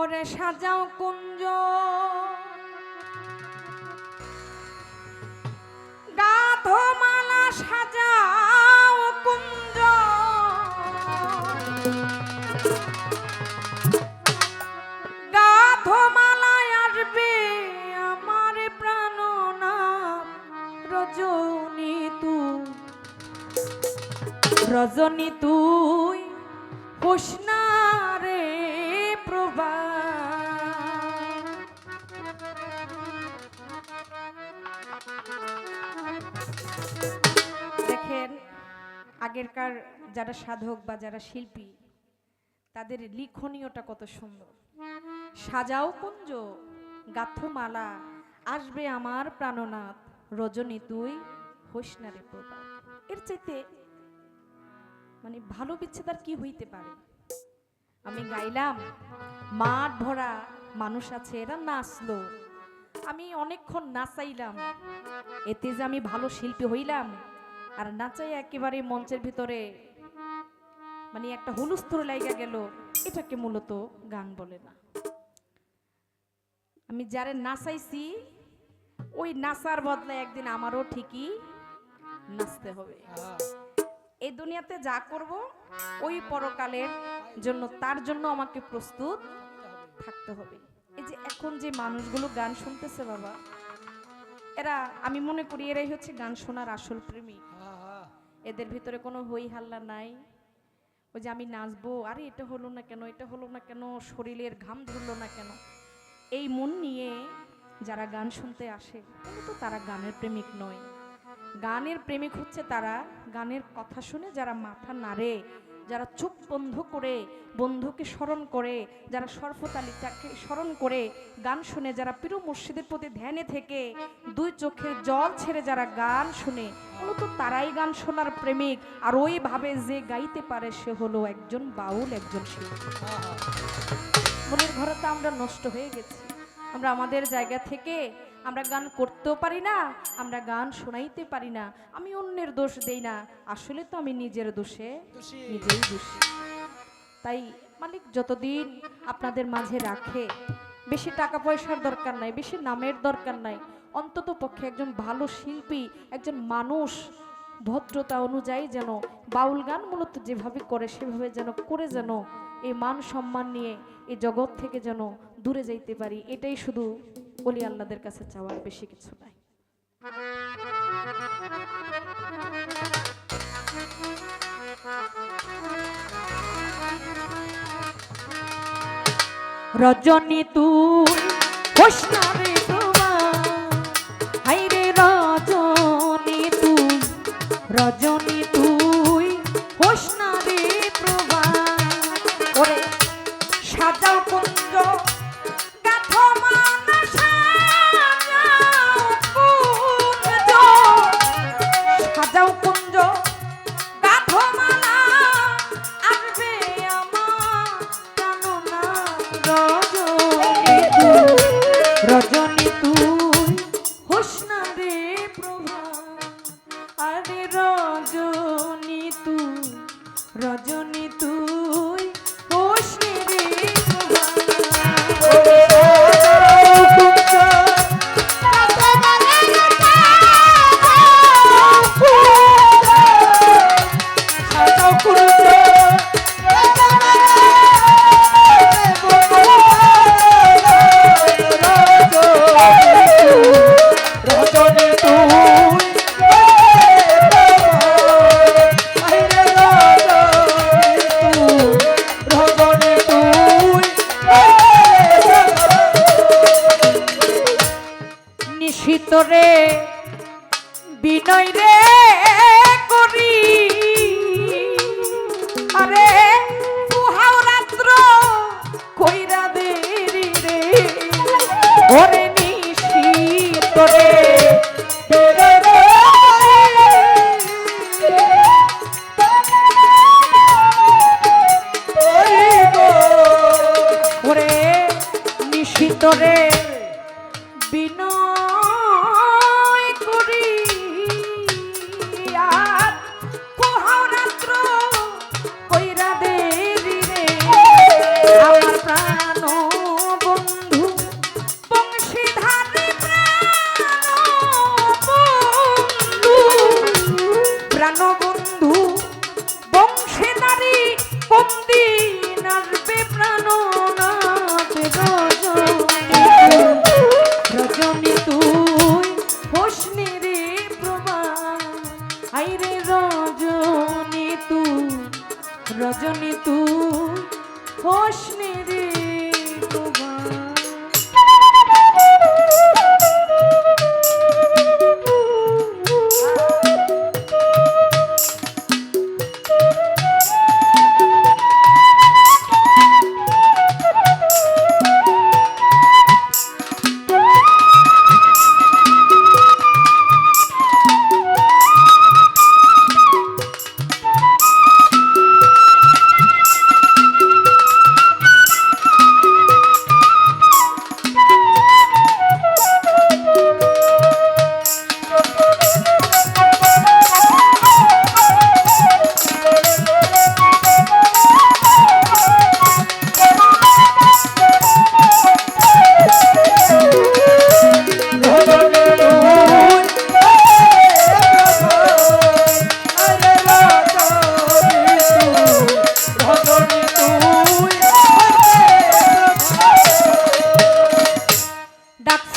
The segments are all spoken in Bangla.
ওরে সাজাও কুঞ্জ গাধমালা সাজাও কুঞ্জ গাধমালায় আসবে আমার প্রাণনাথ রজনী তুই হোসনা রে প্রভা। দেখেন আগেরকার যারা সাধক বা যারা শিল্পী তাদের লিখনীয়টা কত সুন্দর। সাজাও কুঞ্জ গাথমালা আসবে আমার প্রাণনাথ রজনী তুই হোসনা রে প্রভা। এর চাইতে মানে ভালো বিচ্ছেদ আর কি হইতে পারে। আমি গাইলাম, মাঠ ভরা মানুষ আছে, এরা নাচলো, আমি অনেকক্ষণ নাচাইলাম, এতে যে আমি ভালো শিল্পী হইলাম। আর নাচাই একেবারে মঞ্চের ভিতরে মানে একটা হুলস্থুল লাইগা গেল, এটাকে মূলত গান বলে না। আমি যারে নাচাইছি ওই নাচার বদলে একদিন আমারও ঠিকই নাচতে হবে। এই দুনিয়াতে যা করব ওই পরকালের জন্য, তার জন্য আমাকে প্রস্তুত থাকতে হবে। এই যে এখন যে মানুষগুলো গান শুনতেছে বাবা, এরা আমি মনে করি এরাই হচ্ছে গান শোনার আসল প্রেমিক। এদের ভিতরে কোনো হই হাল্লা নাই। ওই যে আমি নাচবো, আরে এটা হলো না কেন, এটা হলো না কেন, শরীরের ঘাম ধরলো না কেন, এই মন নিয়ে যারা গান শুনতে আসে তো তারা গানের প্রেমিক নয়। গানের প্রেমিক হচ্ছে তারা গানের কথা শুনে যারা মাথা নাড়ে, যারা চোখ বন্ধ করে বন্ধুকে স্মরণ করে, যারা সরফতালিটাকে স্মরণ করে গান শুনে, যারা পীর মুর্শিদের প্রতি ধ্যানে থেকে দুই চোখের জল ছেড়ে যারা গান শুনে, মূলত তারাই গান শোনার প্রেমিক। আর ওইভাবে যে গাইতে পারে সে হলো একজন বাউল, একজন শিল্পী। মনের ঘরে তো আমরা নষ্ট হয়ে গেছি। আমরা আমাদের জায়গা থেকে আমরা গান করতেও পারি না, আমরা গান শোনাইতে পারি না। আমি অন্যের দোষ দেই না, আসলে তো আমি নিজের দোষে নিজেই দোষী। তাই মালিক যতদিন আপনাদের মাঝে রাখে, বেশি টাকা পয়সার দরকার নাই, বেশি নামের দরকার নাই, অন্তত পক্ষে একজন ভালো শিল্পী, একজন মানুষ ভদ্রতা অনুযায়ী যেন বাউল গান মূলত যেভাবে করে সেভাবে যেন করে, যেন এই মান সম্মান নিয়ে এই জগৎ থেকে যেন দূরে যাইতে পারি। এটাই শুধু ওলি আল্লাহদের কাছে চাওয়ার, বেশি কিছু নাই। রজনী তুই হোসনা রে প্রভা, হাইরে রজনী তুই, রজনী তুই হোসনা রে প্রভা। ওরে সাজাও কুঞ্জ গাথমালা সাজাও কুঞ্জ গাথমালা আসবে আমার প্রাণনাথ রজনী তুই হোসনা রে প্রভা। আরে রজনী তুই, রজনী তুই হোসনা রে প্রভা। নিশিতরে বিনয় রে করি, আরে পুহাও রাত্র কইরা দেরি রে, ওরে নিশিতরে ওরে নিশিতরে বিনয় করি, আর পোহাও রাত্র কইরা দেরি রে, আমার প্রাণ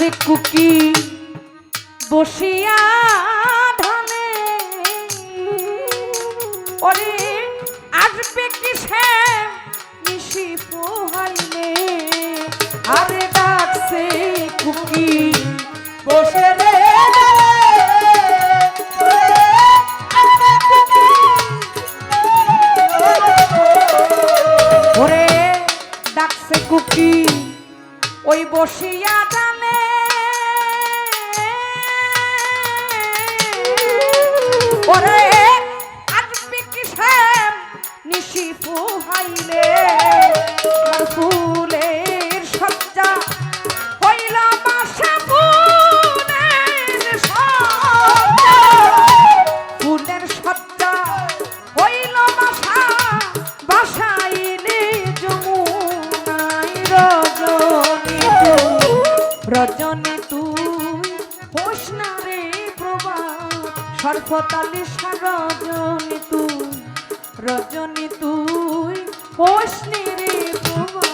ডাকছে কুকি বসিয়া ঢালে ওরে আসবে কি সে নিশি পোহাইলে আরে ডাকছে কুকি বসে রে ওরে ডাকছে কুকি ওই বসিয়া ডালে ওরে আসবে কি সে নিশি পোহাইলে আর ফুলের সজ্জা হইল বাসা ফুলের সজ্জা হইল বাসা বাসাইলে যমুনায় রজনী তুই হোস না রে প্রভা সর্বতালি রজনী তুই হোস নি রে প্রভা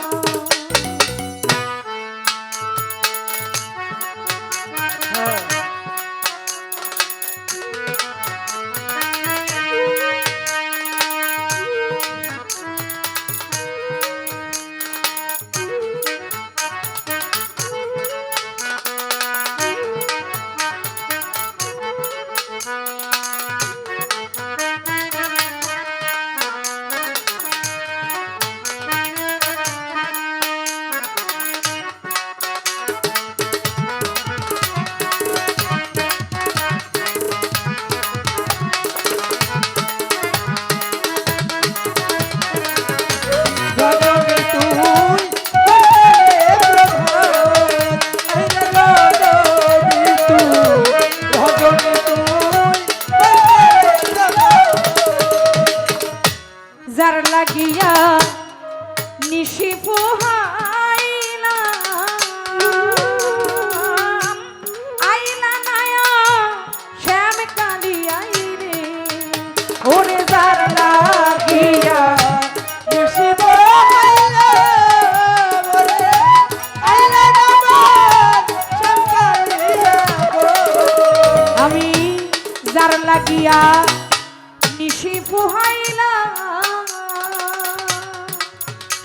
যার লাগিয়া নিশি পোহাইলা আইলা নায়া শ্যাম কালিয়াই রে ওরে যার লাগিয়া নিশি পোহাইলা ওরে আইলা নায়া শ্যাম কালিয়া আমি যার লাগিয়া নিশি পোহাইলা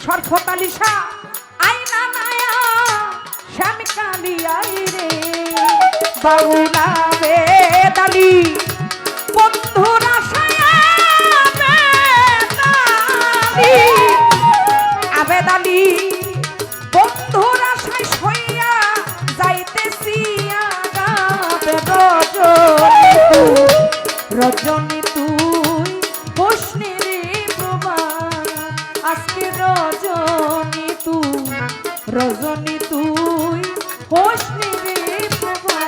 সর্বতালিশা আইনা নায়া শ্যাম কালিয়াই রে বাউলা বেদালি বন্ধুরা আবেদালি বন্ধুরা সাই সইয়া যাইতেছি রজনী তুই হোসনি রে প্রভা আজকে রজনী তুই হোসনি রে প্রভা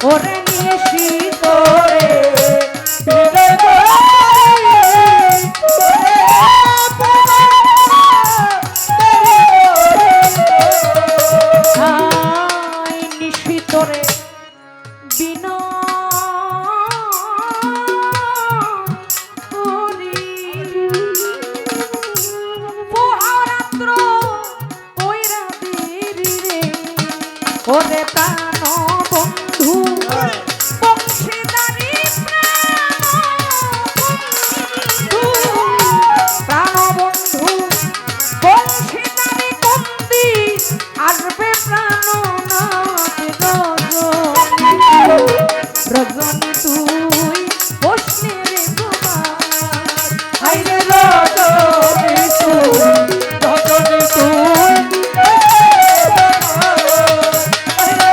ওরে নিশি তোরে নিশি তোরে বিনয় হোসনে রে কুমার হাইরে রজনী তুই রজনী তুই হাইরে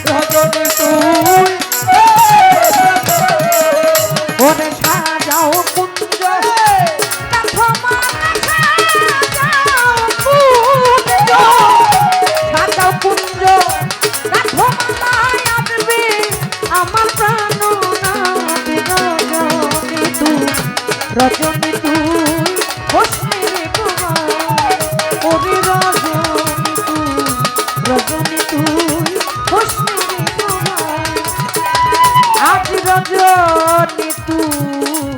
রজনী তুই ওরে সাজাও কুঞ্জ সাজাও কুঞ্জ আমার প্রাণ রজনী তুই হোসনে রে কুমার ওরে রজনী তুই হোসনে রে কুমার আজ রজনী তুই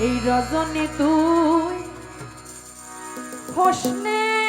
এই রজনী তুই হোসনে